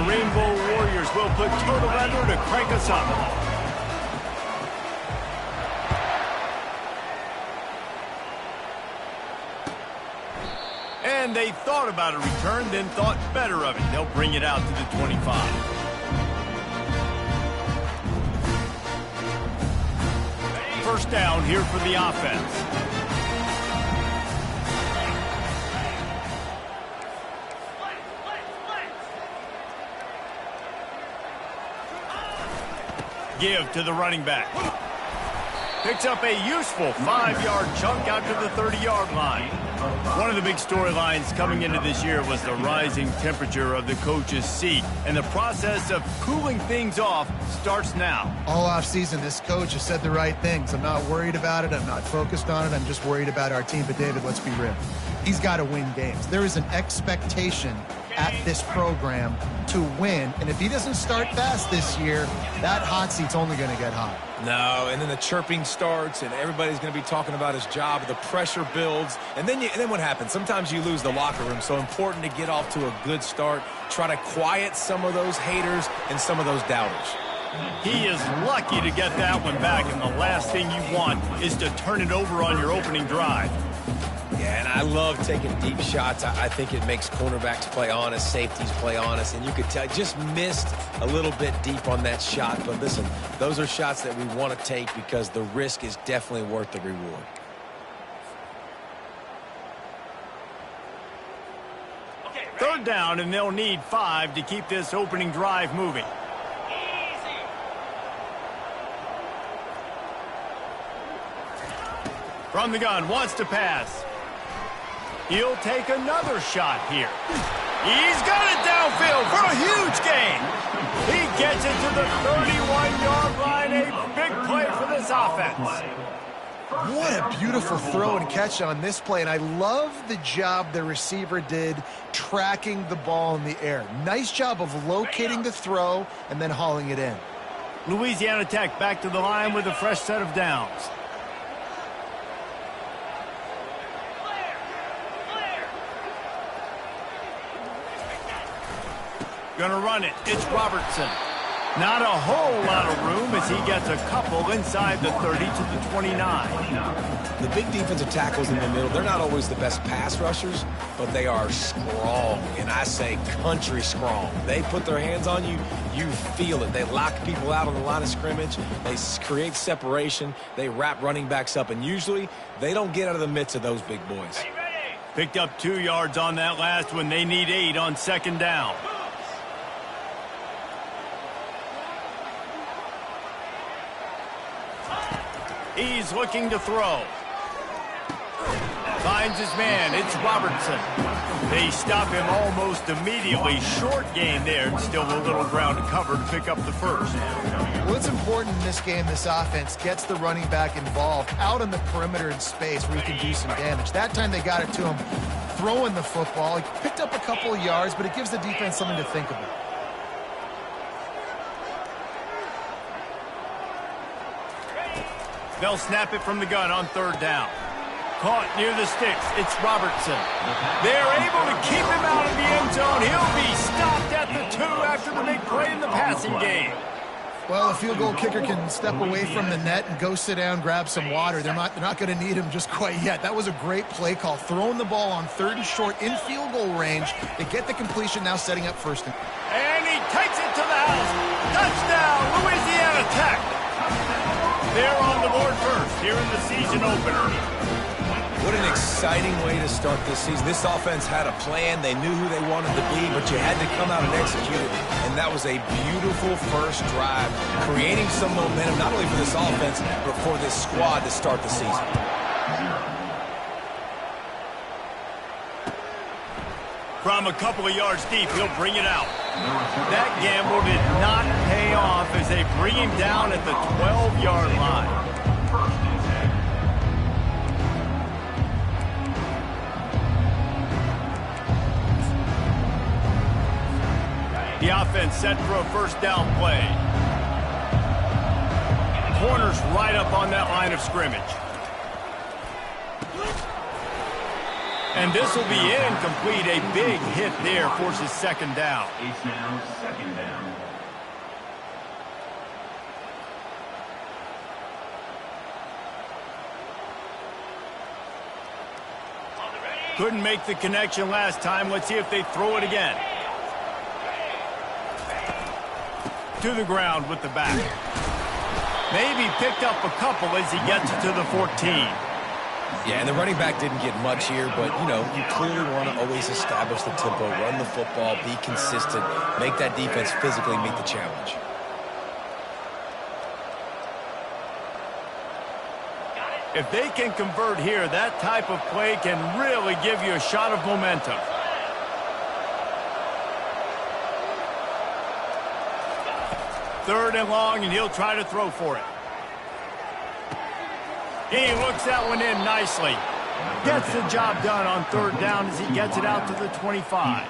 Rainbow Warriors will put total weather to crank us up. And they thought about a return, then thought better of it. They'll bring it out to the 25. First down here for the offense. Give to the running back. Picks up a useful 5-yard chunk out to the 30-yard line. One of the big storylines coming into this year was the rising temperature of the coach's seat, and the process of cooling things off starts now. All offseason, this coach has said the right things. I'm not worried about it. I'm not focused on it. I'm just worried about our team. But, David, let's be real. He's got to win games. There is an expectation at this program to win, and if he doesn't start fast this year, that hot seat's only going to get hot. No, and then the chirping starts, and everybody's going to be talking about his job. The pressure builds, and then what happens? Sometimes you lose the locker room, so important to get off to a good start. Try to quiet some of those haters and some of those doubters. He is lucky to get that one back, and the last thing you want is to turn it over on your opening drive. Yeah, and I love taking deep shots. I think it makes cornerbacks play honest, safeties play honest, and you could tell just missed a little bit deep on that shot. But listen, those are shots that we want to take because the risk is definitely worth the reward. Third down, and they'll need 5 to keep this opening drive moving. From the gun, wants to pass. He'll take another shot here. He's got it downfield for a huge gain. He gets it to the 31-yard line. A big play for this offense. What a beautiful throw and catch on this play, and I love the job the receiver did tracking the ball in the air. Nice job of locating the throw and then hauling it in. Louisiana Tech back to the line with a fresh set of downs. Gonna run it. It's Robertson. Not a whole lot of room as he gets a couple inside the 30 to the 29. The big defensive tackles in the middle, they're not always the best pass rushers, but they are strong, and I say country strong. They put their hands on you, you feel it. They lock people out on the line of scrimmage. They create separation. They wrap running backs up, and usually they don't get out of the midst of those big boys. Picked up 2 yards on that last one. They need 8 on second down. He's looking to throw. Finds his man. It's Robertson. They stop him almost immediately. Short gain there, and still a little ground to cover to pick up the first. Well, it's important in this game this offense gets the running back involved out on the perimeter in space where he can do some damage. That time they got it to him throwing the football. He picked up a couple of yards, but it gives the defense something to think about. They'll snap it from the gun on third down. Caught near the sticks. It's Robertson. They're able to keep him out of the end zone. He'll be stopped at the 2 after the big play in the passing game. Well, a field goal kicker can step away from the net and go sit down, grab some water. They're not going to need him just quite yet. That was a great play call. Throwing the ball on third and short in field goal range. They get the completion, now setting up first. And he takes it to the house. Touchdown, Louisiana Tech. They're on the board first here in the season opener. What an exciting way to start this season. This offense had a plan. They knew who they wanted to be, but you had to come out and execute it. And that was a beautiful first drive, creating some momentum, not only for this offense, but for this squad to start the season. From a couple of yards deep, he'll bring it out. That gamble did not pay off as they bring him down at the 12-yard line. The offense set for a first down play. Corners right up on that line of scrimmage. And this will be incomplete. A big hit there forces second down. It's now second down. Couldn't make the connection last time. Let's see if they throw it again. To the ground with the back. Maybe picked up a couple as he gets it to the 14. Yeah, and the running back didn't get much here, but, you know, you clearly want to always establish the tempo, run the football, be consistent, make that defense physically meet the challenge. If they can convert here, that type of play can really give you a shot of momentum. Third and long, and he'll try to throw for it. He looks that one in nicely. Gets the job done on third down as he gets it out to the 25.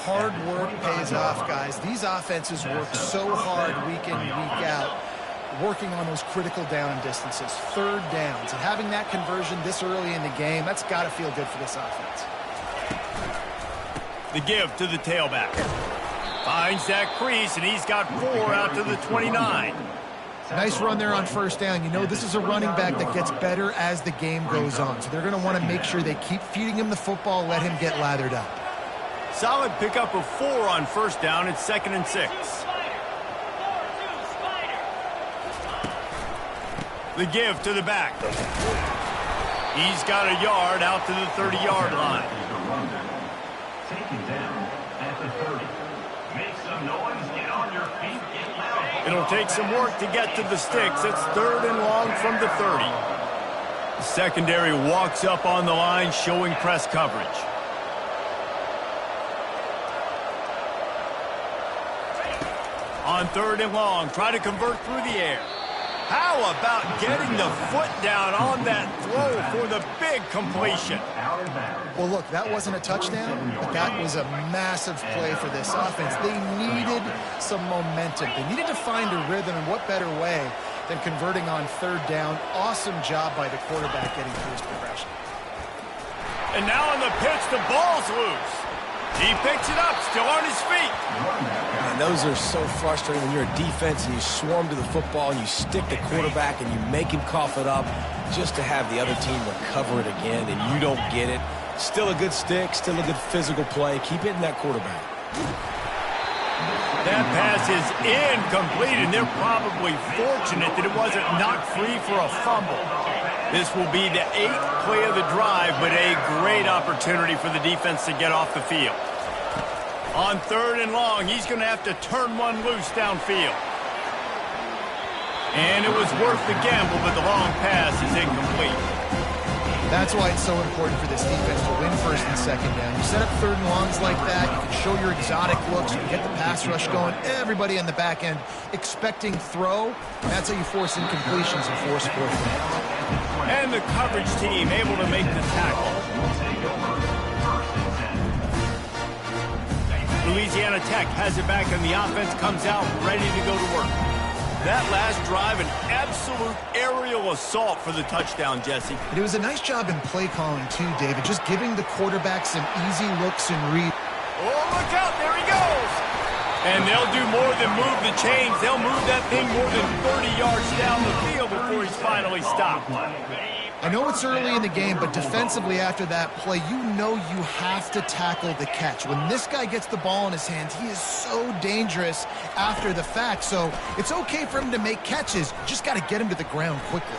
Hard work pays off, guys. These offenses work so hard week in, week out, working on those critical down distances, third downs. And having that conversion this early in the game, that's got to feel good for this offense. The give to the tailback. Finds that crease, and he's got 4 out to the 29. Nice run there on first down. You know, this is a running back that gets better as the game goes on. So they're going to want to make sure they keep feeding him the football, let him get lathered up. Solid pickup of 4 on first down. It's 2nd and 6. The give to the back. He's got a yard out to the 30-yard line. Taken down at the 30. Make some noise, get on your feet, get loud. It'll take some work to get to the sticks. It's 3rd and long from the 30. The secondary walks up on the line, showing press coverage. On 3rd and long, try to convert through the air. How about getting the foot down on that throw for the big completion? Well, look, that wasn't a touchdown, but that was a massive play for this offense. They needed some momentum. They needed to find a rhythm, and what better way than converting on third down. Awesome job by the quarterback getting through his progression. And now on the pitch, the ball's loose. He picks it up, still on his feet. And those are so frustrating when you're a defense and you swarm to the football and you stick the quarterback and you make him cough it up just to have the other team recover it again and you don't get it. Still a good stick, still a good physical play. Keep hitting that quarterback. That pass is incomplete, and they're probably fortunate that it wasn't knocked free for a fumble. This will be the 8th play of the drive, but a great opportunity for the defense to get off the field. On 3rd and long, he's going to have to turn one loose downfield. And it was worth the gamble, but the long pass is incomplete. That's why it's so important for this defense to win first and second down. You set up 3rd and longs like that, you can show your exotic looks, you can get the pass rush going, everybody in the back end expecting throw. That's how you force incompletions and force 4th downs. And the coverage team able to make the tackle. Louisiana Tech has it back, and the offense comes out ready to go to work. That last drive, an absolute aerial assault for the touchdown, Jesse. But it was a nice job in play calling, too, David, just giving the quarterback some easy looks and reads. Oh, look out, there he goes! And they'll do more than move the chains. They'll move that thing more than 30 yards down the field before he's finally stopped. I know it's early in the game, but defensively after that play, you know you have to tackle the catch. When this guy gets the ball in his hands, he is so dangerous after the fact. So it's okay for him to make catches. You just got to get him to the ground quickly.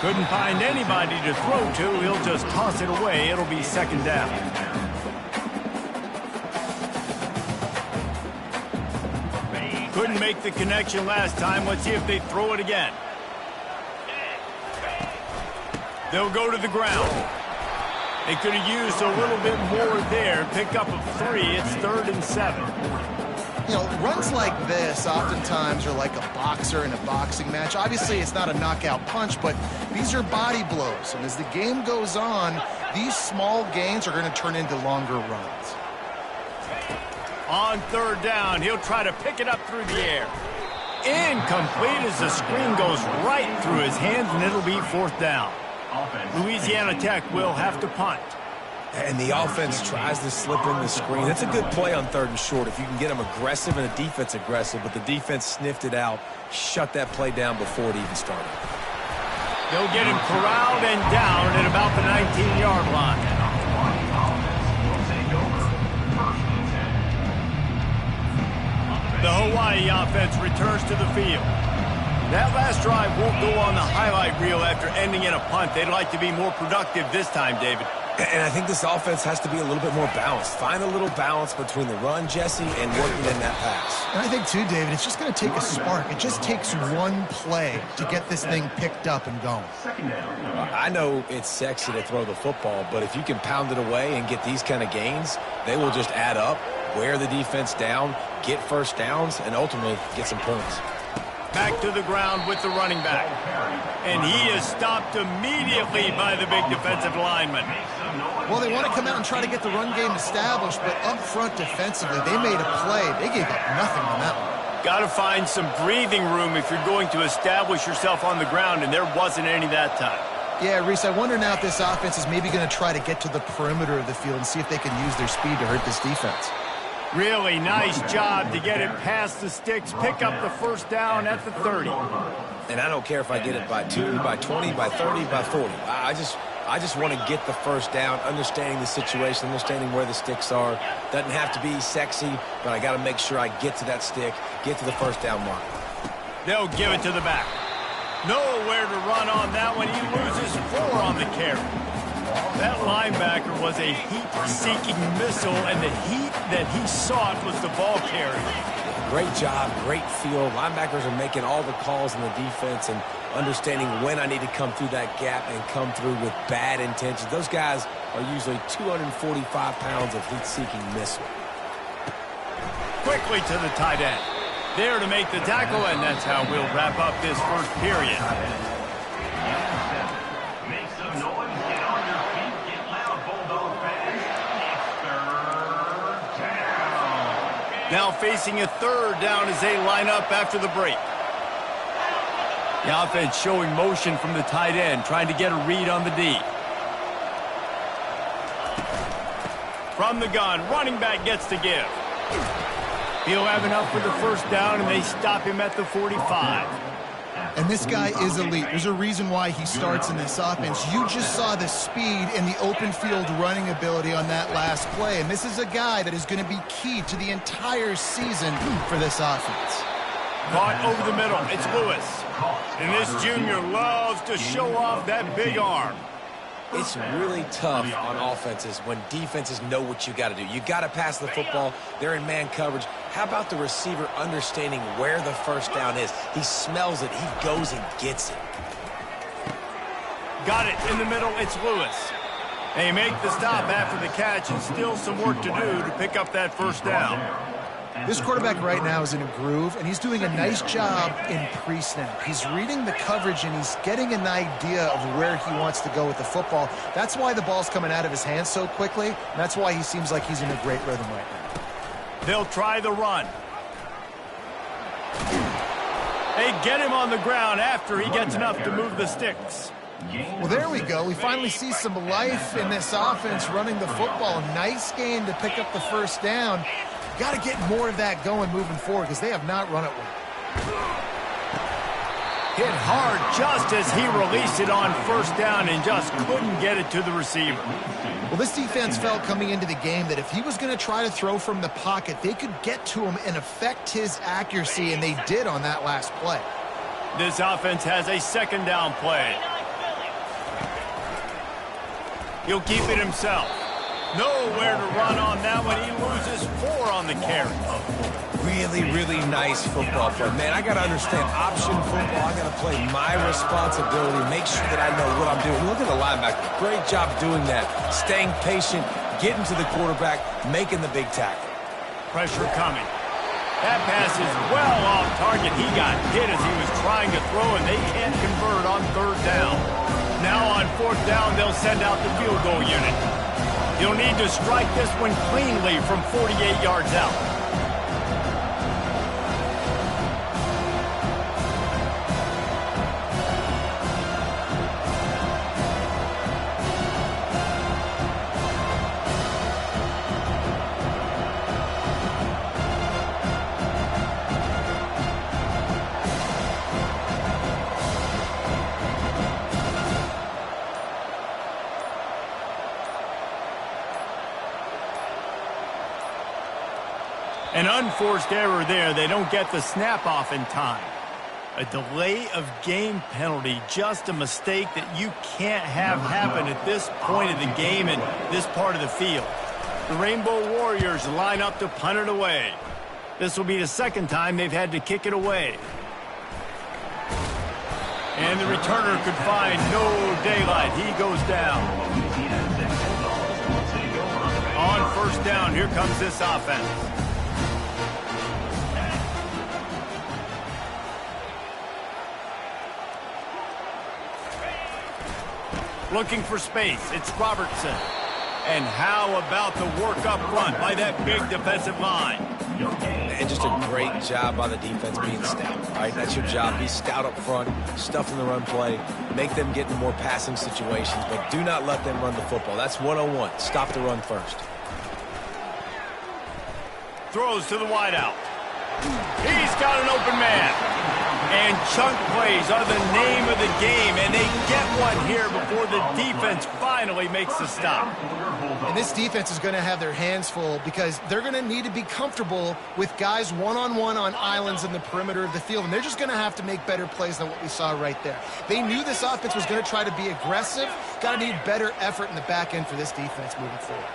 Couldn't find anybody to throw to. He'll just toss it away. It'll be 2nd down. Couldn't make the connection last time. Let's see if they throw it again. They'll go to the ground. They could have used a little bit more there. Pick up of 3. It's 3rd and 7. You know, runs like this oftentimes are like a boxer in a boxing match. Obviously, it's not a knockout punch, but these are body blows. And as the game goes on, these small gains are going to turn into longer runs. On 3rd down, he'll try to pick it up through the air. Incomplete as the screen goes right through his hands, and it'll be 4th down. Louisiana Tech will have to punt. And the offense tries to slip in the screen. That's a good play on 3rd and short if you can get them aggressive and the defense aggressive, but the defense sniffed it out, shut that play down before it even started. They'll get him corralled and down at about the 19-yard line. The Hawaii offense returns to the field. That last drive won't go on the highlight reel after ending in a punt. They'd like to be more productive this time, David. And I think this offense has to be a little bit more balanced. Find a little balance between the run, Jesse, and working in that pass. And I think, too, David, it's just going to take a spark. It just takes one play to get this thing picked up and going. I know it's sexy to throw the football, but if you can pound it away and get these kind of gains, they will just add up, wear the defense down, get first downs, and ultimately get some points. Back to the ground with the running back. And he is stopped immediately by the big defensive lineman. Well, they want to come out and try to get the run game established, but up front defensively, they made a play. They gave up nothing on that one. Got to find some breathing room if you're going to establish yourself on the ground, and there wasn't any that time. Yeah, Reese, I wonder now if this offense is maybe going to try to get to the perimeter of the field and see if they can use their speed to hurt this defense. Really nice job to get it past the sticks, pick up the first down at the 30. And I don't care if I get it by 2, by 20, by 30, by 40. I just want to get the first down, understanding the situation, understanding where the sticks are. Doesn't have to be sexy, but I got to make sure I get to that stick, get to the first down mark. They'll give it to the back. Nowhere to run on that one. He loses 4 on the carry. That linebacker was a heat-seeking missile, and the heat that he sought was the ball carrier. Great job, great feel. Linebackers are making all the calls in the defense and understanding when I need to come through that gap and come through with bad intentions. Those guys are usually 245 pounds of heat-seeking missile. Quickly to the tight end. There to make the tackle, and that's how we'll wrap up this first period. Make some noise, get on your feet, get loud, Bulldog fans. It's 3rd down. Now facing a 3rd down as they line up after the break. The offense showing motion from the tight end, trying to get a read on the D. From the gun, running back gets to give. He'll have enough for the first down, and they stop him at the 45. And this guy is elite. There's a reason why he starts in this offense. You just saw the speed and the open field running ability on that last play. And this is a guy that is going to be key to the entire season for this offense. Caught over the middle. It's Lewis. And this junior loves to show off that big arm. It's really tough on offenses when defenses know what you got to do. You got to pass the football. They're in man coverage. How about the receiver understanding where the first down is? He smells it. He goes and gets it. Got it in the middle. It's Lewis. They make the stop after the catch, and still some work to do to pick up that first down. This quarterback right now is in a groove, and he's doing a nice job in pre-snap. He's reading the coverage, and he's getting an idea of where he wants to go with the football. That's why the ball's coming out of his hands so quickly, and that's why he seems like he's in a great rhythm right now. They'll try the run. They get him on the ground after he gets enough to move the sticks. Well, there we go. We finally see some life in this offense running the football. Nice game to pick up the first down. Got to get more of that going moving forward because they have not run it well. Hit hard just as he released it on first down and just couldn't get it to the receiver. Well, this defense felt coming into the game that if he was going to try to throw from the pocket, they could get to him and affect his accuracy, and they did on that last play. This offense has a 2nd down play. He'll keep it himself. Nowhere to run on that one. He loses 4 on the carry. Really, really nice football play. Man, I got to understand option football. I got to play my responsibility, make sure that I know what I'm doing. Look at the linebacker. Great job doing that. Staying patient, getting to the quarterback, making the big tackle. Pressure coming. That pass is well off target. He got hit as he was trying to throw, and they can't convert on 3rd down. Now on 4th down, they'll send out the field goal unit. He'll need to strike this one cleanly from 48 yards out. An unforced error there. They don't get the snap off in time. A delay of game penalty, just a mistake that you can't have happen at this point of the game and this part of the field. The Rainbow Warriors line up to punt it away. This will be the second time they've had to kick it away. And the returner could find no daylight. He goes down. On first down, here comes this offense. Looking for space. It's Robertson. And how about the work up front by that big defensive line? And just a great job by the defense being stout, right? That's your job. Be stout up front, stuff in the run play, make them get in more passing situations, but do not let them run the football. That's 101. Stop the run first. Throws to the wideout. He's got an open man. And chunk plays are the name of the game, and they get one here before the defense finally makes the stop. And this defense is going to have their hands full because they're going to need to be comfortable with guys one-on-one on islands in the perimeter of the field, and they're just going to have to make better plays than what we saw right there. They knew this offense was going to try to be aggressive. Got to need better effort in the back end for this defense moving forward.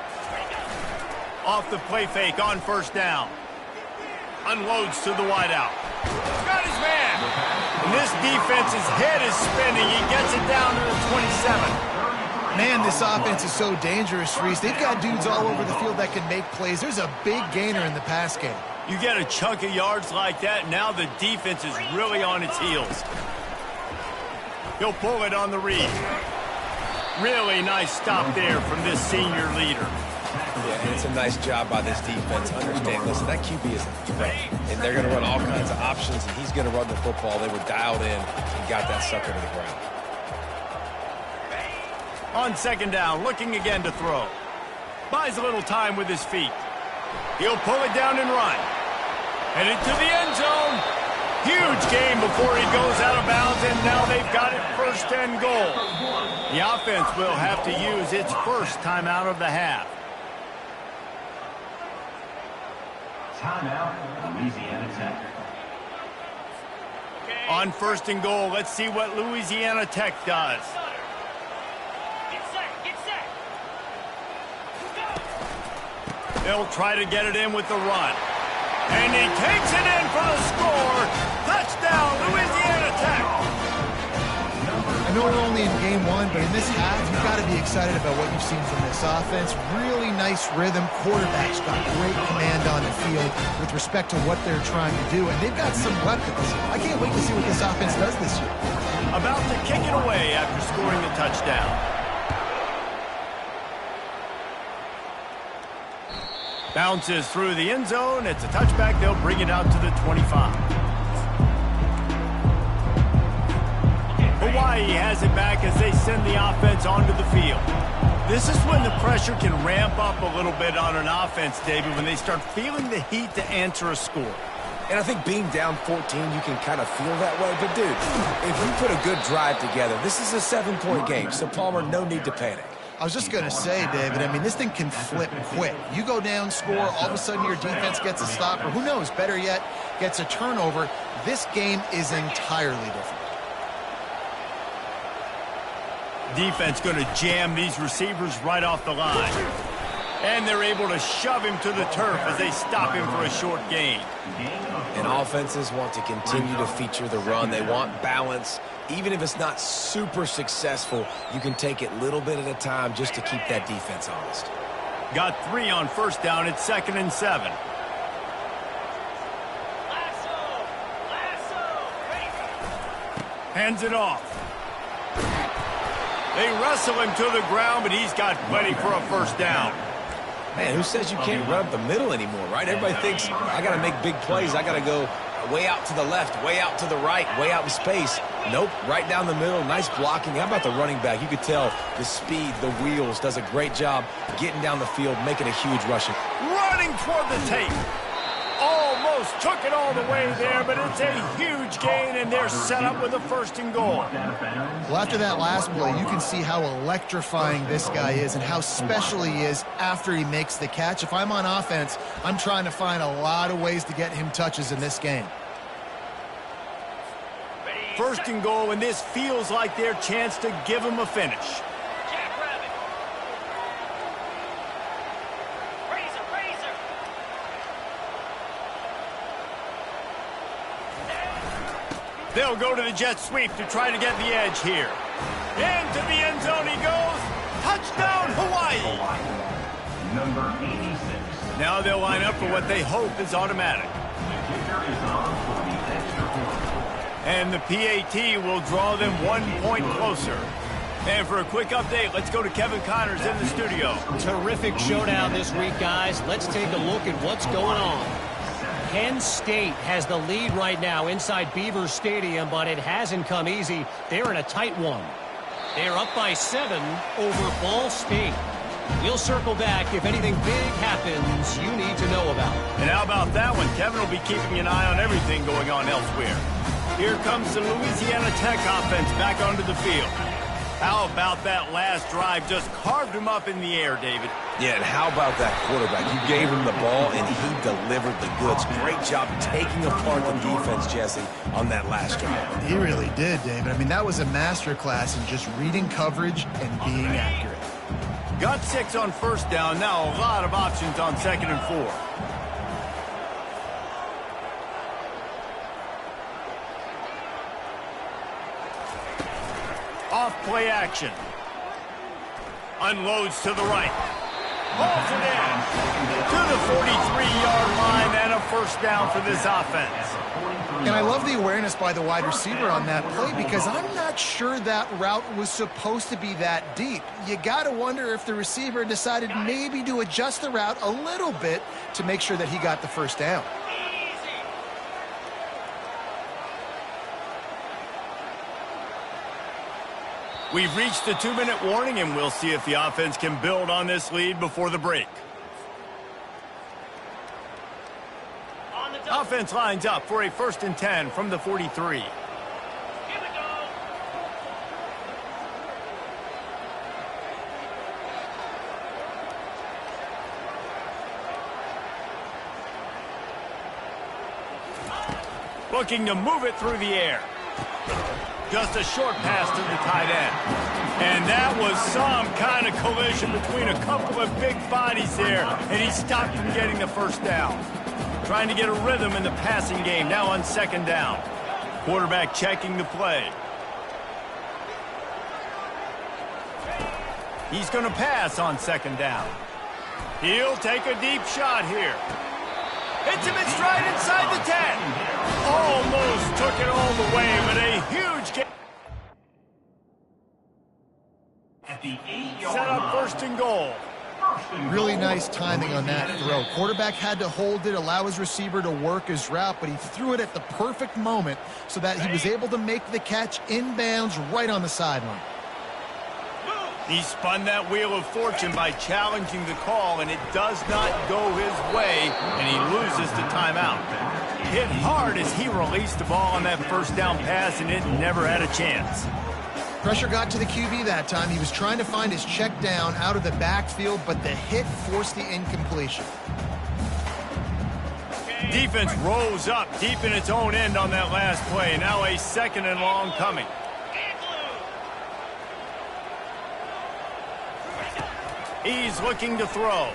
Off the play fake on first down. Unloads to the wideout. Got his man. And this defense's head is spinning. He gets it down to the 27. Man, this offense is so dangerous, Reese. They've got dudes all over the field that can make plays. There's a big gainer in the pass game. You get a chunk of yards like that, now the defense is really on its heels. He'll pull it on the read. Really nice stop there from this senior leader. Yeah, and it's a nice job by this defense. Understand, listen, that QB is a threat, and they're going to run all kinds of options, and he's going to run the football. They were dialed in and got that sucker to the ground. On second down, looking again to throw. Buys a little time with his feet. He'll pull it down and run. Headed to the end zone. Huge gain before he goes out of bounds, and now they've got it first and goal. The offense will have to use its first timeout of the half. Timeout, Louisiana Tech. On first and goal, let's see what Louisiana Tech does. They'll try to get it in with the run. And he takes it in for the score. Touchdown, Louisiana Tech. I know we're only in game one, but in this half, you've got to be excited about what you've seen from this offense. Really nice rhythm. Quarterback's got great command on the field with respect to what they're trying to do, and they've got some weapons. I can't wait to see what this offense does this year. About to kick it away after scoring the touchdown. Bounces through the end zone. It's a touchback. They'll bring it out to the 25. Hawaii has it back as they send the offense onto the field. This is when the pressure can ramp up a little bit on an offense, David, when they start feeling the heat to answer a score. And I think being down 14, you can kind of feel that way. But, dude, if you put a good drive together, this is a 7-point game. So, Palmer, no need to panic. I was just going to say, David, I mean, this thing can flip quick. You go down, score, all of a sudden your defense gets a stop, or who knows, better yet, gets a turnover. This game is entirely different. Defense going to jam these receivers right off the line. And they're able to shove him to the turf as they stop him for a short gain. And offenses want to continue to feature the run. They want balance. Even if it's not super successful, you can take it little bit at a time just to keep that defense honest. Got 3 on first down. It's 2nd and 7. Hands it off. They wrestle him to the ground, but he's got plenty for a first down. Man, who says you can't run up the middle anymore, right? Everybody thinks, I got to make big plays. I got to go way out to the left, way out to the right, way out in space. Nope, right down the middle. Nice blocking. How about the running back? You could tell the speed, the wheels, does a great job getting down the field, making a huge rushing. Running toward the tape. Almost took it all the way there, but it's a huge gain, and they're set up with a 1st and goal. Well, after that last play, you can see how electrifying this guy is and how special he is after he makes the catch. If I'm on offense, I'm trying to find a lot of ways to get him touches in this game. 1st and goal, and this feels like their chance to give him a finish. They'll go to the jet sweep to try to get the edge here. Into the end zone he goes. Touchdown, Hawaii. Number 86. Now they'll line up for what they hope is automatic. The kicker is on for the extra point. And the PAT will draw them 1 point closer. And for a quick update, let's go to Kevin Connors in the studio. Terrific showdown this week, guys. Let's take a look at what's going on. Penn State has the lead right now inside Beaver Stadium, but it hasn't come easy. They're in a tight one. They're up by 7 over Ball State. We'll circle back if anything big happens you need to know about. And how about that one? Kevin will be keeping an eye on everything going on elsewhere. Here comes the Louisiana Tech offense back onto the field. How about that last drive? Just carved him up in the air, David. Yeah, and how about that quarterback? You gave him the ball, and he delivered the goods. Great job taking apart the defense, Jesse, on that last drive. He really did, David. I mean, that was a masterclass in just reading coverage and being accurate. Got 6 on 1st down. Now a lot of options on 2nd and 4. Off play action. Unloads to the right. Hauls it in to the 43-yard line, and a 1st down for this offense. And I love the awareness by the wide receiver on that play because I'm not sure that route was supposed to be that deep. You got to wonder if the receiver decided maybe to adjust the route a little bit to make sure that he got the 1st down. We've reached the 2-minute warning, and we'll see if the offense can build on this lead before the break. Offense lines up for a 1st and 10 from the 43. Looking to move it through the air. Just a short pass to the tight end. And that was some kind of collision between a couple of big bodies there, and he stopped from getting the 1st down. Trying to get a rhythm in the passing game, now on 2nd down. Quarterback checking the play. He's going to pass on 2nd down. He'll take a deep shot here. Hits him in stride inside the 10. Almost took it all the way, but a huge gain. At the 8-yard Set up 1st and goal. Really nice timing on that throw. Quarterback had to hold it, allow his receiver to work his route, but he threw it at the perfect moment so that he was able to make the catch inbounds right on the sideline. He spun that wheel of fortune by challenging the call, and it does not go his way, and he loses the timeout. Hit hard as he released the ball on that 1st down pass, and it never had a chance. Pressure got to the QB that time. He was trying to find his check down out of the backfield, but the hit forced the incompletion. Defense rose up deep in its own end on that last play. Now a 2nd and long coming. He's looking to throw.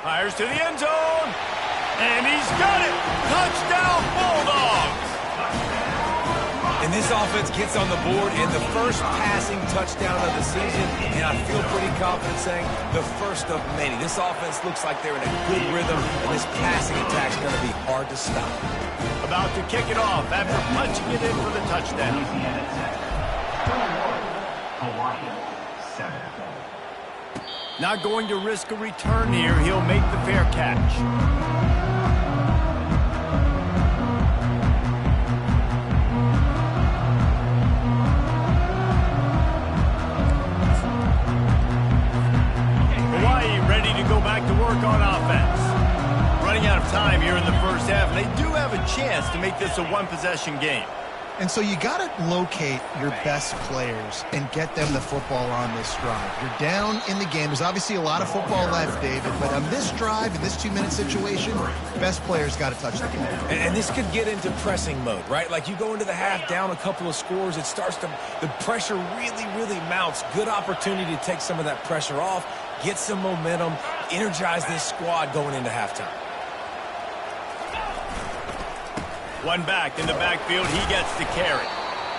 Fires to the end zone. And he's got it. Touchdown, Bulldogs. And this offense gets on the board in the 1st passing touchdown of the season, and I feel pretty confident saying the 1st of many. This offense looks like they're in a good rhythm, and this passing attack's going to be hard to stop. About to kick it off after punching it in for the touchdown. Hawaii 7. Not going to risk a return here. He'll make the fair catch. Hawaii ready to go back to work on offense. Running out of time here in the first half, and they do have a chance to make this a one-possession game. And so you got to locate your best players and get them the football on this drive. You're down in the game. There's obviously a lot of football left, David, but on this drive, in this 2-minute situation, best players got to touch the ball. And this could get into pressing mode, right? Like you go into the half down a couple of scores, it starts to, the pressure really, really mounts. Good opportunity to take some of that pressure off, get some momentum, energize this squad going into halftime. One back in the backfield, he gets the carry.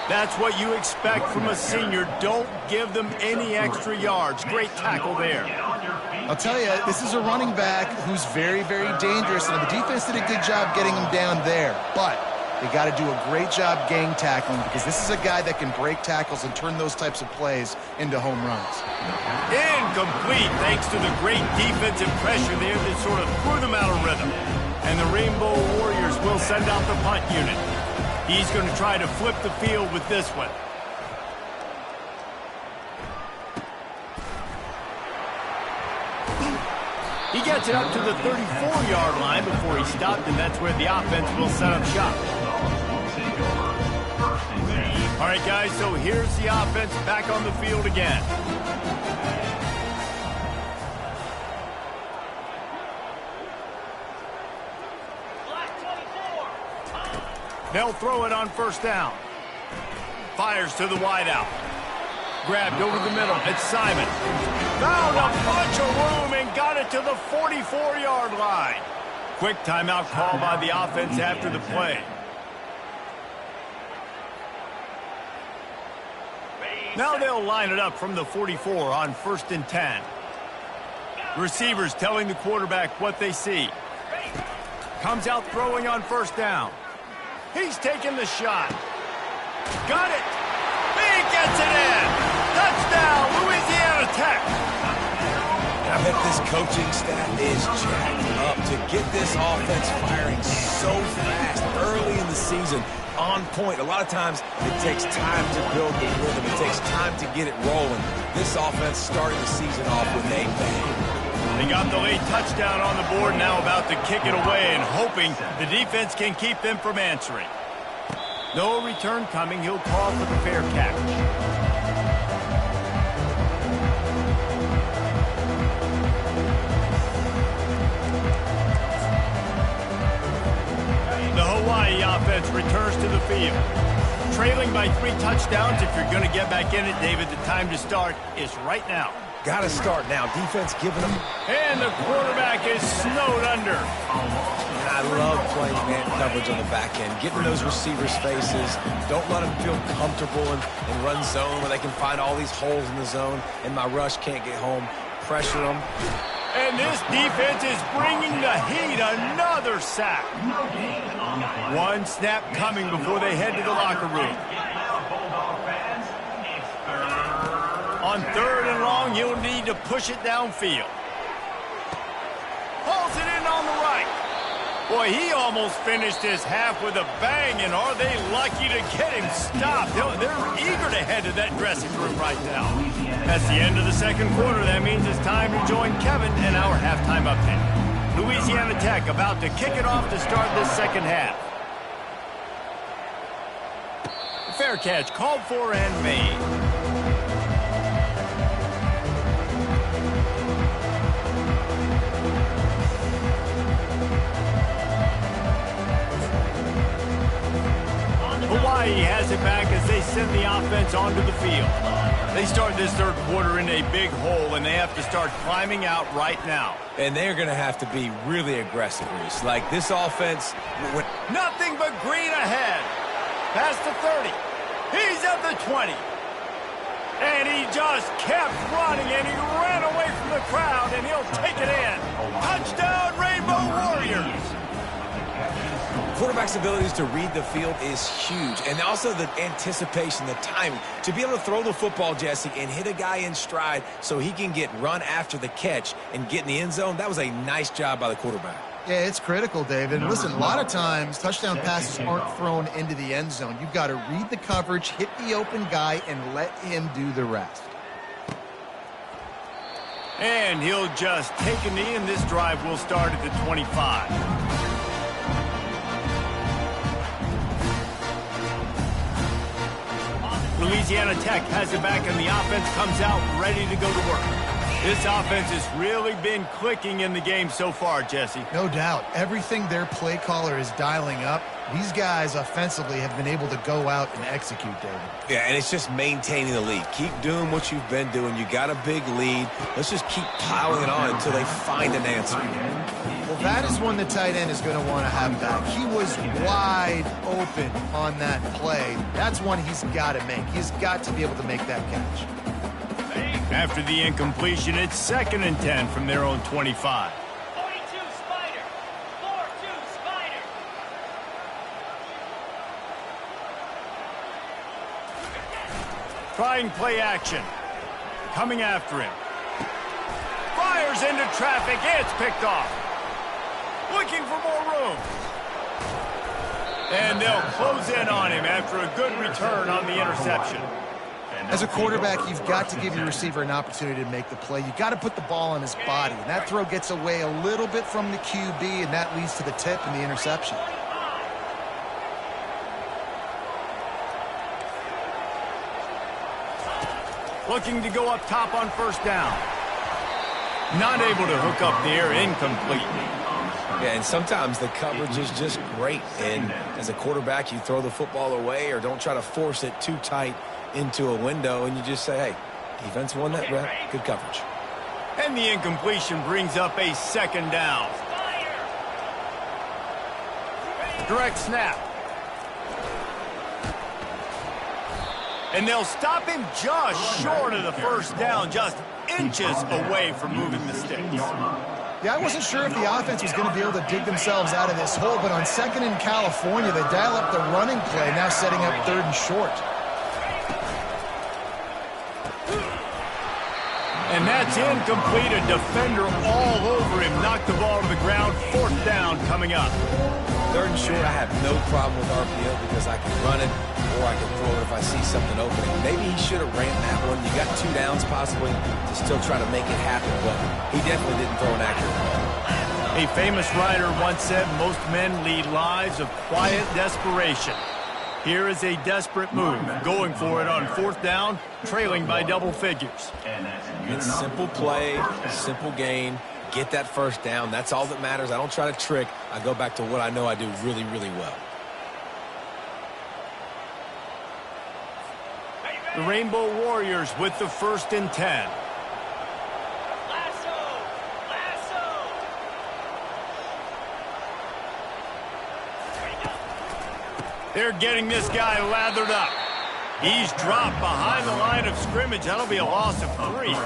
That's what you expect from a senior. Don't give them any extra yards. Great tackle there. I'll tell you, this is a running back who's very, very dangerous, and the defense did a good job getting him down there. But they got to do a great job gang tackling, because this is a guy that can break tackles and turn those types of plays into home runs. Incomplete, thanks to the great defensive pressure there that sort of threw them out of rhythm. And the Rainbow Warriors will send out the punt unit. He's going to try to flip the field with this one. He gets it up to the 34-yard line before he stopped, and that's where the offense will set up shop. All right, guys, so here's the offense back on the field again. They'll throw it on first down. Fires to the wideout. Grabbed over the middle. It's Simon. Found a bunch of room and got it to the 44-yard line. Quick timeout call by the offense after the play. Now they'll line it up from the 44 on 1st and 10. Receivers telling the quarterback what they see. Comes out throwing on first down. He's taking the shot. Got it. He gets it in. Touchdown, Louisiana Tech. I bet this coaching staff is jacked up to get this offense firing so fast early in the season, on point. A lot of times it takes time to build the rhythm. It takes time to get it rolling. This offense starting the season off with a bang. They got the late touchdown on the board, now about to kick it away and hoping the defense can keep them from answering. No return coming. He'll call for the fair catch. The Hawaii offense returns to the field. Trailing by 3 touchdowns. If you're going to get back in it, David, the time to start is right now. Got to start now. Defense giving them. And the quarterback is snowed under. I love playing man coverage on the back end, getting those receivers' faces. Don't let them feel comfortable in run zone where they can find all these holes in the zone and my rush can't get home. Pressure them. And this defense is bringing the heat. Another sack. One snap coming before they head to the locker room. On 3rd and long, you'll need to push it downfield. Hauls it in on the right. Boy, he almost finished his half with a bang, and are they lucky to get him stopped? They're eager to head to that dressing room right now. That's the end of the second quarter. That means it's time to join Kevin in our halftime update. Louisiana Tech about to kick it off to start this second half. Fair catch called for and made. Hawaii has it back as they send the offense onto the field. They start this third quarter in a big hole, and they have to start climbing out right now. And they're going to have to be really aggressive, Reese. Like this offense. Nothing but green ahead. Past the 30. He's at the 20. And he just kept running, and he ran away from the crowd, and he'll take it in. Touchdown, Rainbow Warriors. Quarterback's abilities to read the field is huge. And also the anticipation, the timing. To be able to throw the football, Jesse, and hit a guy in stride so he can get run after the catch and get in the end zone, that was a nice job by the quarterback. Yeah, it's critical, David. Listen, a lot of times touchdown passes aren't thrown into the end zone. You've got to read the coverage, hit the open guy, and let him do the rest. And he'll just take a knee, and this drive will start at the 25. Louisiana Tech has it back, and the offense comes out ready to go to work. This offense has really been clicking in the game so far, Jesse. No doubt. Everything their play caller is dialing up, these guys offensively have been able to go out and execute, David. Yeah, and it's just maintaining the lead. Keep doing what you've been doing. You got a big lead. Let's just keep piling it on until they find an answer. Well, that is one the tight end is going to want to have back. He was wide open on that play. That's one he's got to make. He's got to be able to make that catch. After the incompletion, it's 2nd and 10 from their own 25. 42 Spider. 4-2 Spider. Trying play action. Coming after him. Fires into traffic. It's picked off. Looking for more room. And they'll close in on him after a good return on the interception. As a quarterback, you've got to give your receiver an opportunity to make the play. You've got to put the ball on his body. And that throw gets away a little bit from the QB, and that leads to the tip and the interception. Looking to go up top on 1st down. Not able to hook up there, incomplete. Yeah, and sometimes the coverage is just great. And as a quarterback, you throw the football away or don't try to force it too tight into a window, and you just say, hey, defense won that rep, good coverage. And the incompletion brings up a 2nd down. Direct snap. And they'll stop him just short of the 1st down, just inches away from moving the sticks. Yeah, I wasn't sure if the offense was going to be able to dig themselves out of this hole, but on 2nd in California, they dial up the running play, now setting up 3rd and short. And that's incomplete. A defender all over him. Knocked the ball to the ground. 4th down coming up. 3rd and short, I have no problem with RPO because I can run it or I can throw it if I see something opening. Maybe he should have ran that one. You got 2 downs possibly to still try to make it happen, but he definitely didn't throw an accurate ball. A famous writer once said, most men lead lives of quiet desperation. Here is a desperate move, going for it on 4th down, trailing by double figures. It's simple play, simple gain. Get that 1st down. That's all that matters. I don't try to trick. I go back to what I know I do really, really well. The Rainbow Warriors with the 1st and 10. They're getting this guy lathered up. He's dropped behind the line of scrimmage. That'll be a loss of 3.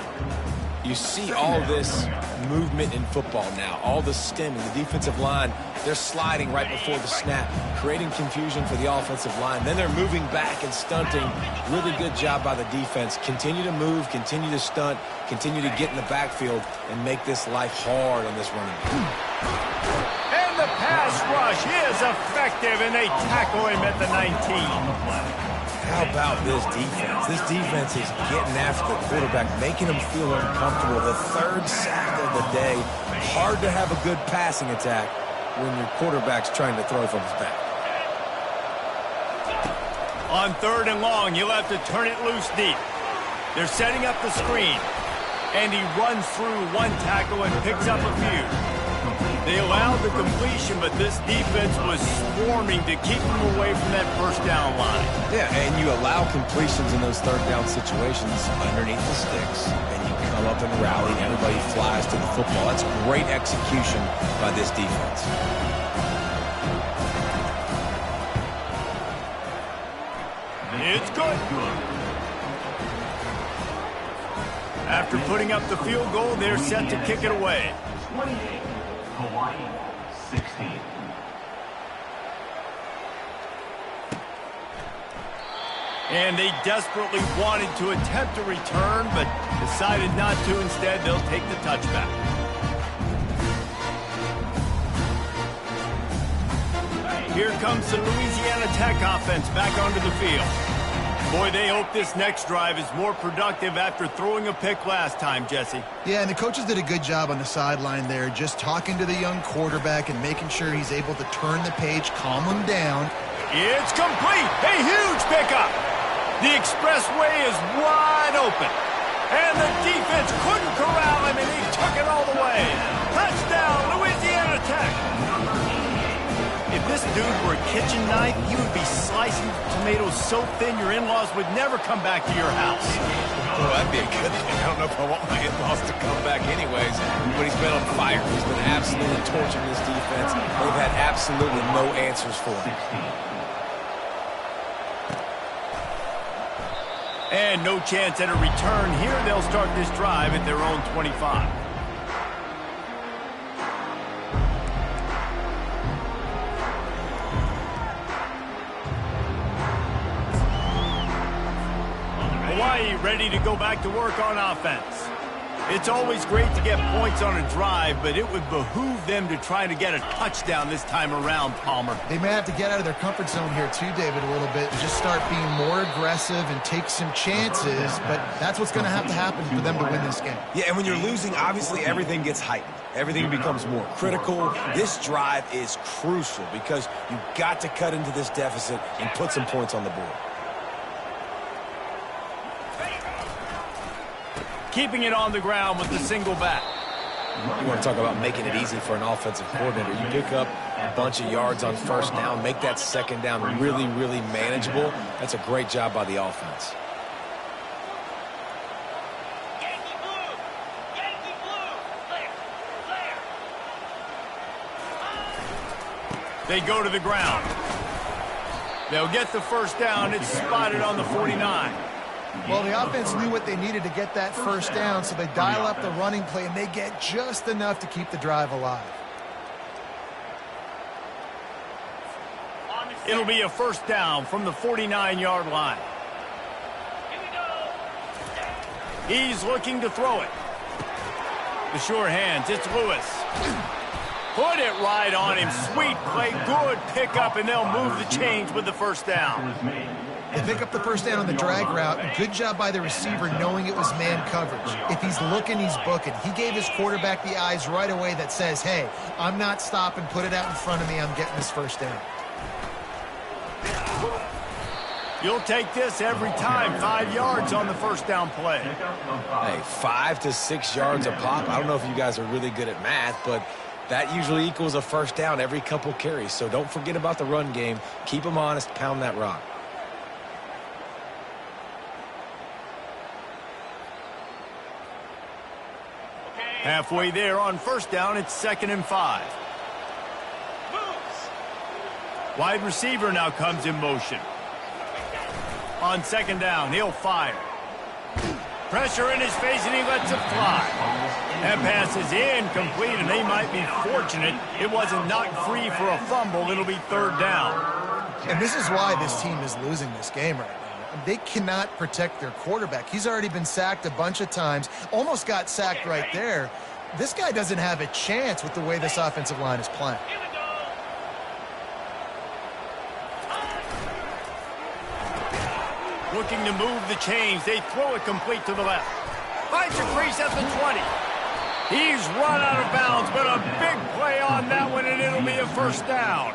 You see all this movement in football now, all the stemming, the defensive line, they're sliding right before the snap, creating confusion for the offensive line. Then they're moving back and stunting. Really good job by the defense. Continue to move, continue to stunt, continue to get in the backfield and make this life hard on this running back. And the pass rush is effective, and they tackle him at the 19. How about this defense? This defense is getting after the quarterback, making him feel uncomfortable. The 3rd sack of the day. Hard to have a good passing attack when your quarterback's trying to throw from his back. On 3rd and long, you'll have to turn it loose deep. They're setting up the screen, and he runs through 1 tackle and picks up a few. They allowed the completion, but this defense was swarming to keep them away from that 1st down line. Yeah, and you allow completions in those 3rd down situations underneath the sticks, and you come up and rally, and everybody flies to the football. That's great execution by this defense. It's good. After putting up the field goal, they're set to kick it away. 28, Hawaii, 16. And they desperately wanted to attempt a return, but decided not to. Instead, they'll take the touchback. Here comes the Louisiana Tech offense back onto the field. Boy, they hope this next drive is more productive after throwing a pick last time, Jesse. Yeah, and the coaches did a good job on the sideline there, just talking to the young quarterback and making sure he's able to turn the page, calm him down. It's complete. A huge pickup. The expressway is wide open. And the defense couldn't corral him, and he took it all the way. Touchdown, Louisiana Tech. If this dude were a kitchen knife, he would be slicing tomatoes so thin your in-laws would never come back to your house. Oh, that'd be a good thing. I don't know if I want my in-laws to come back anyways, but he's been on fire. He's been absolutely torching this defense. They've had absolutely no answers for him. And no chance at a return here. They'll start this drive at their own 25. Hawaii ready to go back to work on offense. It's always great to get points on a drive, but it would behoove them to try to get a touchdown this time around, Palmer. They may have to get out of their comfort zone here too, David, a little bit, and just start being more aggressive and take some chances, but that's what's going to happen for them to win this game. Yeah, and when you're losing, obviously everything gets heightened. Everything becomes more critical. This drive is crucial because you've got to cut into this deficit and put some points on the board. Keeping it on the ground with the single back. You want to talk about making it easy for an offensive coordinator. You pick up a bunch of yards on first down, make that second down really, really manageable. That's a great job by the offense. Yankee blue! Yankee blue! Clear! Clear! They go to the ground. They'll get the first down. It's spotted on the 49. Well, the offense knew what they needed to get that first down, so they dial up the running play, and they get just enough to keep the drive alive. It'll be a first down from the 49-yard line. Here we go! He's looking to throw it. The sure hands, it's Lewis. Put it right on him. Sweet play, good pickup, and they'll move the chains with the first down. They pick up the first down on the drag route. Good job by the receiver knowing it was man coverage. If he's looking, he's booking. He gave his quarterback the eyes right away that says, hey, I'm not stopping. Put it out in front of me. I'm getting this first down. You'll take this every time. 5 yards on the first down play. Hey, 5 to 6 yards a pop. I don't know if you guys are really good at math, but that usually equals a first down every couple carries. So don't forget about the run game. Keep them honest. Pound that rock. Halfway there on first down, it's 2nd and 5. Wide receiver now comes in motion. On 2nd down, he'll fire. Pressure in his face, and he lets it fly. That pass is incomplete, and they might be fortunate it wasn't knocked free for a fumble. It'll be 3rd down. And this is why this team is losing this game right now. They cannot protect their quarterback. He's already been sacked a bunch of times, almost got sacked right there. This guy doesn't have a chance with the way this offensive line is playing. Here we go! Looking to move the chains. They throw it complete to the left. Finds a crease at the 20. He's run out of bounds, but a big play on that one, and it'll be a first down.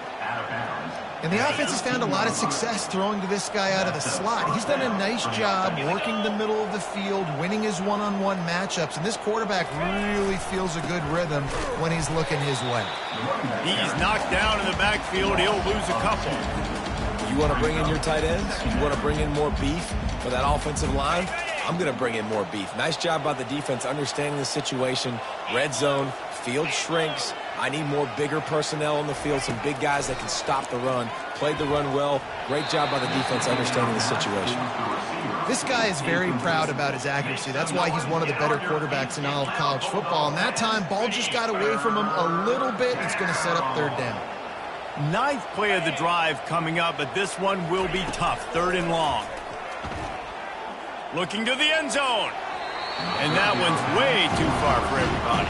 And the offense has found a lot of success throwing to this guy out of the slot. He's done a nice job working the middle of the field, winning his one-on-one matchups, and this quarterback really feels a good rhythm when he's looking his way. He's knocked down in the backfield. He'll lose a couple. You want to bring in your tight ends? You want to bring in more beef for that offensive line? I'm going to bring in more beef. Nice job by the defense understanding the situation. Red zone, field shrinks. I need more bigger personnel on the field, some big guys that can stop the run. Played the run well. Great job by the defense understanding the situation. This guy is very proud about his accuracy. That's why he's one of the better quarterbacks in all of college football. And that time, ball just got away from him a little bit. It's going to set up 3rd down. 9th play of the drive coming up, but this one will be tough. 3rd and long. Looking to the end zone. And that one's way too far for everybody.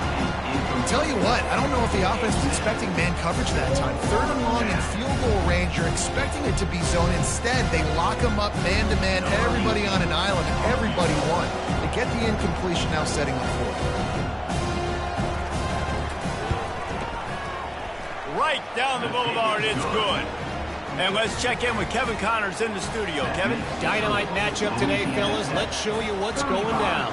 Tell you what, I don't know if the offense was expecting man coverage that time. 3rd and long in field goal range, you're expecting it to be zone. Instead, they lock them up man-to-man, everybody on an island, and everybody won. They get the incompletion, now setting up for it. Right down the boulevard, it's good. And let's check in with Kevin Connors in the studio. Kevin? Dynamite matchup today, fellas. Let's show you what's going down.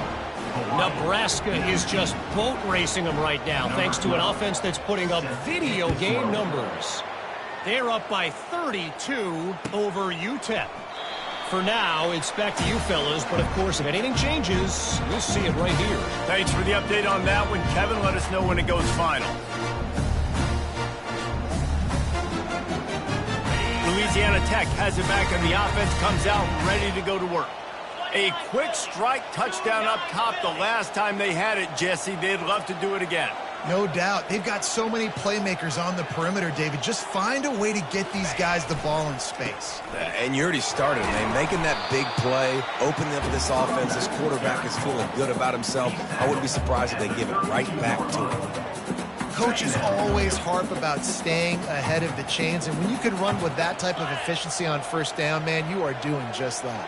Nebraska is just boat racing them right now, thanks to an offense that's putting up video game numbers. They're up by 32 over UTEP. For now, it's back to you fellas, but of course, if anything changes, you'll see it right here. Thanks for the update on that one, Kevin. Let us know when it goes final. Louisiana Tech has it back, and the offense comes out ready to go to work. A quick strike touchdown up top the last time they had it, Jesse. They'd love to do it again. No doubt. They've got so many playmakers on the perimeter, David. Just find a way to get these guys the ball in space. And you already started, man. Making that big play, opening up this offense. This quarterback is feeling good about himself. I wouldn't be surprised if they give it right back to him. Coaches always harp about staying ahead of the chains, and when you can run with that type of efficiency on 1st down, man, you are doing just that.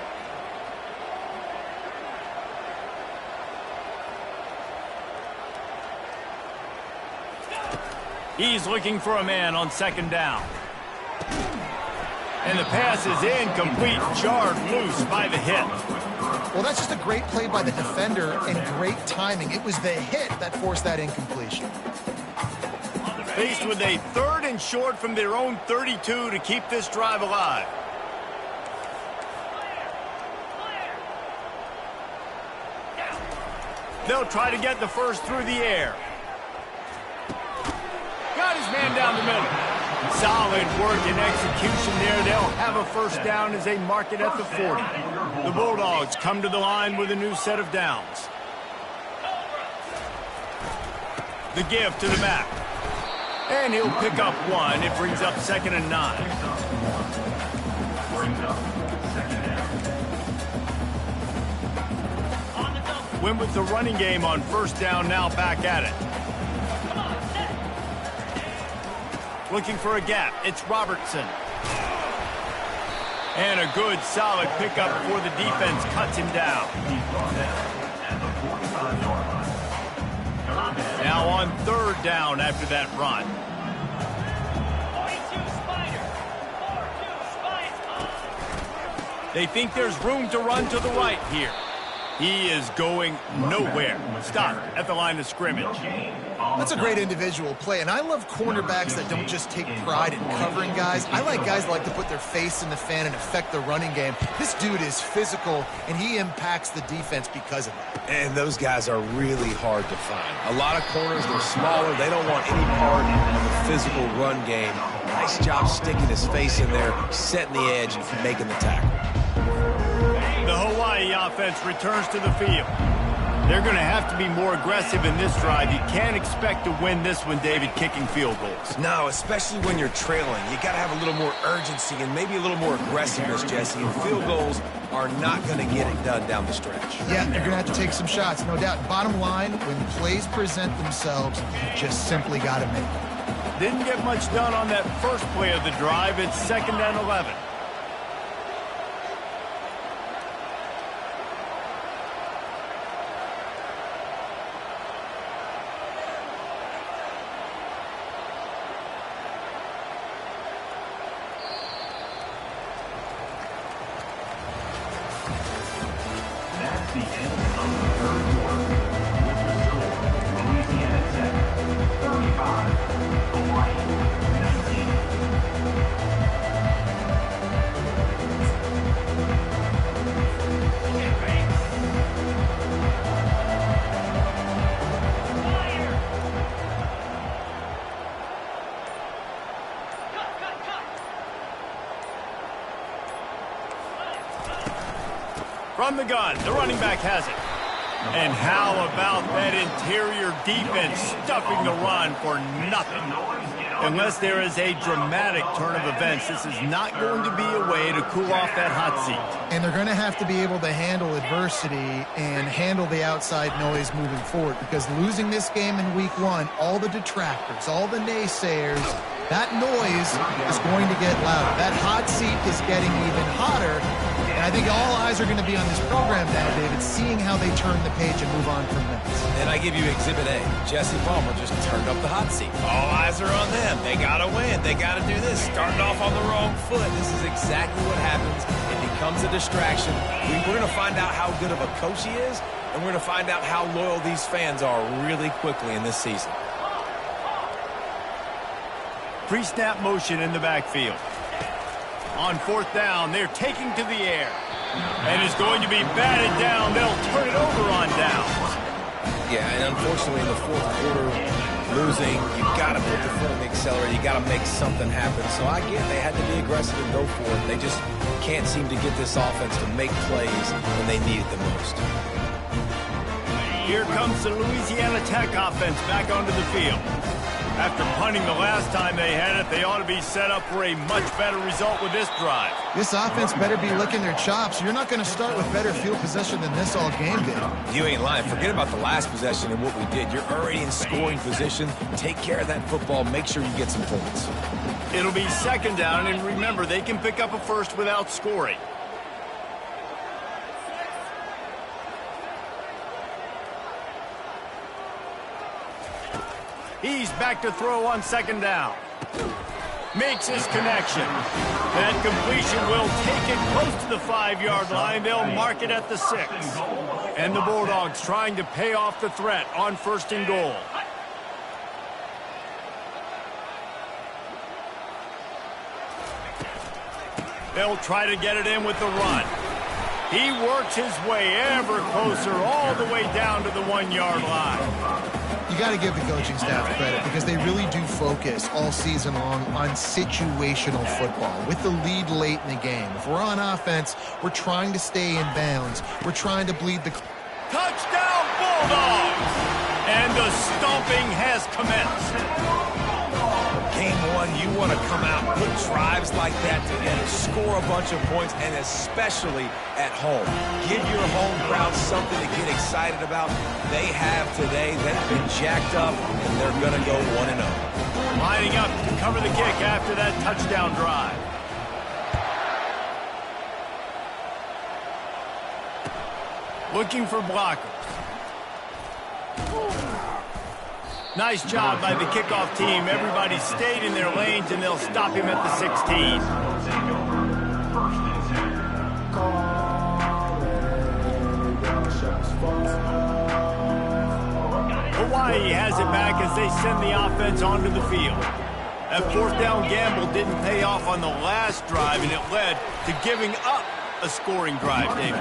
He's looking for a man on 2nd down. And the pass is incomplete, jarred loose by the hit. Well, that's just a great play by the defender and great timing. It was the hit that forced that incompletion. Faced with a 3rd and short from their own 32 to keep this drive alive. They'll try to get the first through the air. Got his man down the middle. Solid work and execution there. They'll have a 1st down as they mark it at the 40. The Bulldogs come to the line with a new set of downs. The give to the back. And he'll pick up 1. It brings up 2nd and 9. Win with the running game on 1st down, now back at it. Looking for a gap. It's Robertson. And a good, solid pickup before the defense cuts him down. Now on 3rd down after that run. They think there's room to run to the right here. He is going nowhere. Stop at the line of scrimmage. That's a great individual play, and I love cornerbacks that don't just take pride in covering guys. I like guys that like to put their face in the fan and affect the running game. This dude is physical, and he impacts the defense because of that. And those guys are really hard to find. A lot of corners, they're smaller. They don't want any part of the physical run game. Nice job sticking his face in there, setting the edge, and making the tackle. The Hawaii offense returns to the field. They're going to have to be more aggressive in this drive. You can't expect to win this one, David, kicking field goals. No, especially when you're trailing. You got to have a little more urgency and maybe a little more aggressiveness, Jesse. And field goals are not going to get it done down the stretch. Yeah, they're going to have to take some shots, no doubt. Bottom line, when plays present themselves, you just simply got to make them. Didn't get much done on that first play of the drive. It's 2nd and 11. The end of the 3rd quarter. With the score, Louisiana Tech 35, Hawaii 19. Okay, ready? Fire! Cut! From the gun, the running back has it. And how about that interior defense stuffing the run for nothing? Unless there is a dramatic turn of events, this is not going to be a way to cool off that hot seat. And they're going to have to be able to handle adversity and handle the outside noise moving forward, because losing this game in week 1, all the detractors, all the naysayers, that noise is going to get louder. That hot seat is getting even hotter. And I think all eyes are going to be on this program now, David, seeing how they turn the page and move on from this. And I give you Exhibit A. Jesse Palmer just turned up the hot seat. All eyes are on them. They got to win. They got to do this. Starting off on the wrong foot. This is exactly what happens. It becomes a distraction. We're going to find out how good of a coach he is, and we're going to find out how loyal these fans are really quickly in this season. Pre-snap motion in the backfield. On 4th down, they're taking to the air. And it's going to be batted down. They'll turn it over on downs. Yeah, and unfortunately in the 4th quarter, losing, you've got to put the foot on the accelerator. You got to make something happen. So I get they had to be aggressive and go for it. They just can't seem to get this offense to make plays when they need it the most. Here comes the Louisiana Tech offense back onto the field. After punting the last time they had it, they ought to be set up for a much better result with this drive. This offense better be licking their chops. You're not going to start with better field possession than this all game did. You ain't lying. Forget about the last possession and what we did. You're already in scoring position. Take care of that football. Make sure you get some points. It'll be 2nd down, and remember, they can pick up a first without scoring. He's back to throw on 2nd down. Makes his connection. That completion will take it close to the 5-yard line. They'll mark it at the 6. And the Bulldogs trying to pay off the threat on 1st and goal. They'll try to get it in with the run. He works his way ever closer all the way down to the 1-yard line. You got to give the coaching staff credit, because they really do focus all season long on situational football with the lead late in the game. If we're on offense, we're trying to stay in bounds. We're trying to bleed the... Touchdown, Bulldogs! And the stomping has commenced. Game 1, you want to come out, put drives like that together, score a bunch of points, and especially at home. Give your home crowd something to get excited about. They have today. They've been jacked up, and they're going to go 1-0. Lining up to cover the kick after that touchdown drive. Looking for blockers. Nice job by the kickoff team. Everybody stayed in their lanes, and they'll stop him at the 16. Hawaii has it back as they send the offense onto the field. That 4th down gamble didn't pay off on the last drive, and it led to giving up a scoring drive, David.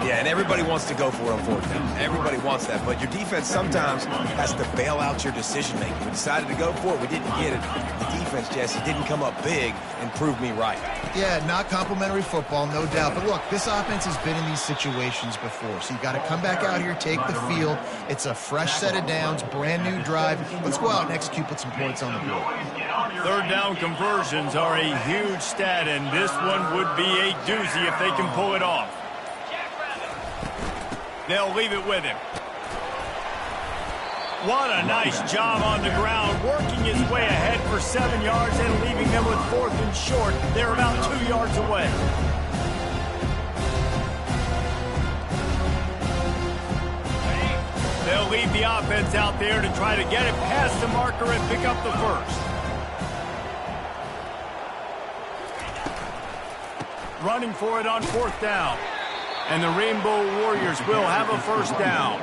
Yeah, and everybody wants to go for it on 4th down. Everybody wants that, but your defense sometimes has to bail out your decision-making. We decided to go for it. We didn't get it. The defense, Jesse, didn't come up big and prove me right. Yeah, not complimentary football, no doubt. But look, this offense has been in these situations before, so you got to come back out here, take the field. It's a fresh set of downs, brand new drive. Let's go out and execute, put some points on the board. 3rd down conversions are a huge stat, and this one would be a doozy if they can pull it off. They'll leave it with him. What a nice job on the ground, working his way ahead for 7 yards and leaving them with 4th and short. They're about 2 yards away. They'll leave the offense out there to try to get it past the marker and pick up the first. Running for it on 4th down. And the Rainbow Warriors will have a 1st down.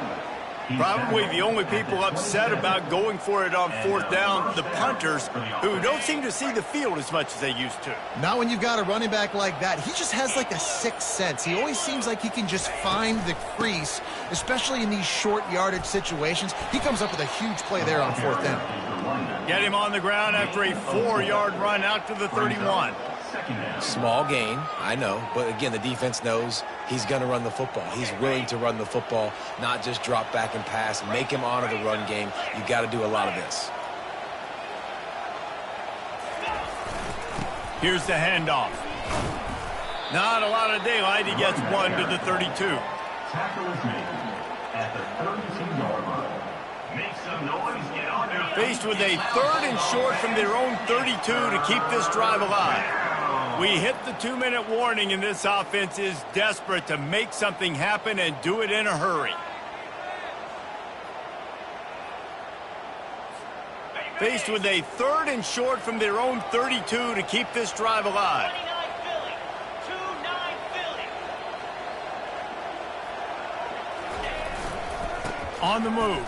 Probably the only people upset about going for it on 4th down, the punters, who don't seem to see the field as much as they used to. Not when you've got a running back like that. He just has like a sixth sense. He always seems like he can just find the crease, especially in these short yardage situations. He comes up with a huge play there on 4th down. Get him on the ground after a 4-yard run out to the 31. Small gain, I know. But, again, the defense knows he's going to run the football. He's willing to run the football, not just drop back and pass. Make him honor the run game. You got to do a lot of this. Here's the handoff. Not a lot of daylight. He gets one to the 32. Tackle is made at the 32-yard line. Make some noise, get on your feet. Faced with a 3rd and short from their own 32 to keep this drive alive. We hit the 2-minute warning, and this offense is desperate to make something happen and do it in a hurry. Faced with a 3rd and short from their own 32 to keep this drive alive. 29 Philly. 2-9 Philly. On the move.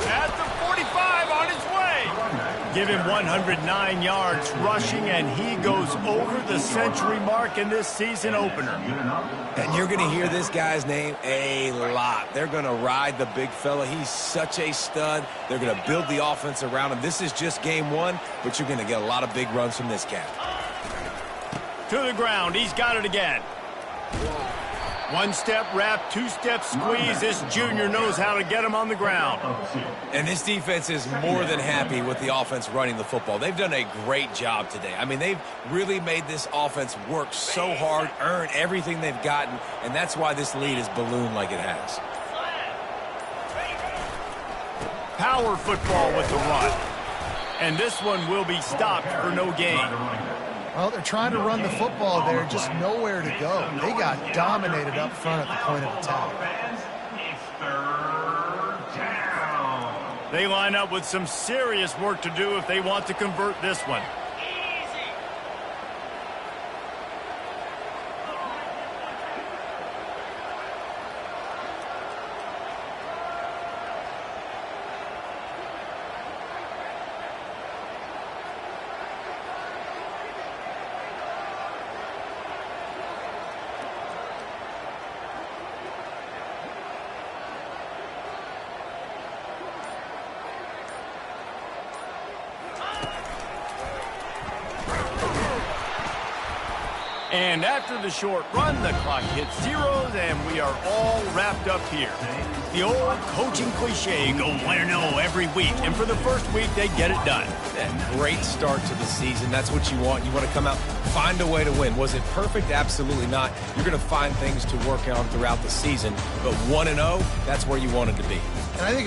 At the 45, on his way. Give him 109 yards rushing, and he goes over the century mark in this season opener. And you're going to hear this guy's name a lot. They're going to ride the big fella. He's such a stud. They're going to build the offense around him. This is just game one, but you're going to get a lot of big runs from this cat. To the ground. He's got it again. 1-step wrap, 2-step squeeze. This junior knows how to get him on the ground. And this defense is more than happy with the offense running the football. They've done a great job today. I mean, they've really made this offense work so hard, earn everything they've gotten, and that's why this lead is ballooned like it has. Power football with the run. And this one will be stopped for no gain. Well, they're trying to run the football there, just nowhere to go. They got dominated up front at the point of attack. It's 3rd down. They line up with some serious work to do if they want to convert this one. Easy. And after the short run, the clock hits zeros, and we are all wrapped up here. The old coaching cliche, go 1-0 every week. And for the first week, they get it done. Yeah, great start to the season. That's what you want. You want to come out, find a way to win. Was it perfect? Absolutely not. You're going to find things to work on throughout the season. But 1-0, that's where you want it to be. And I think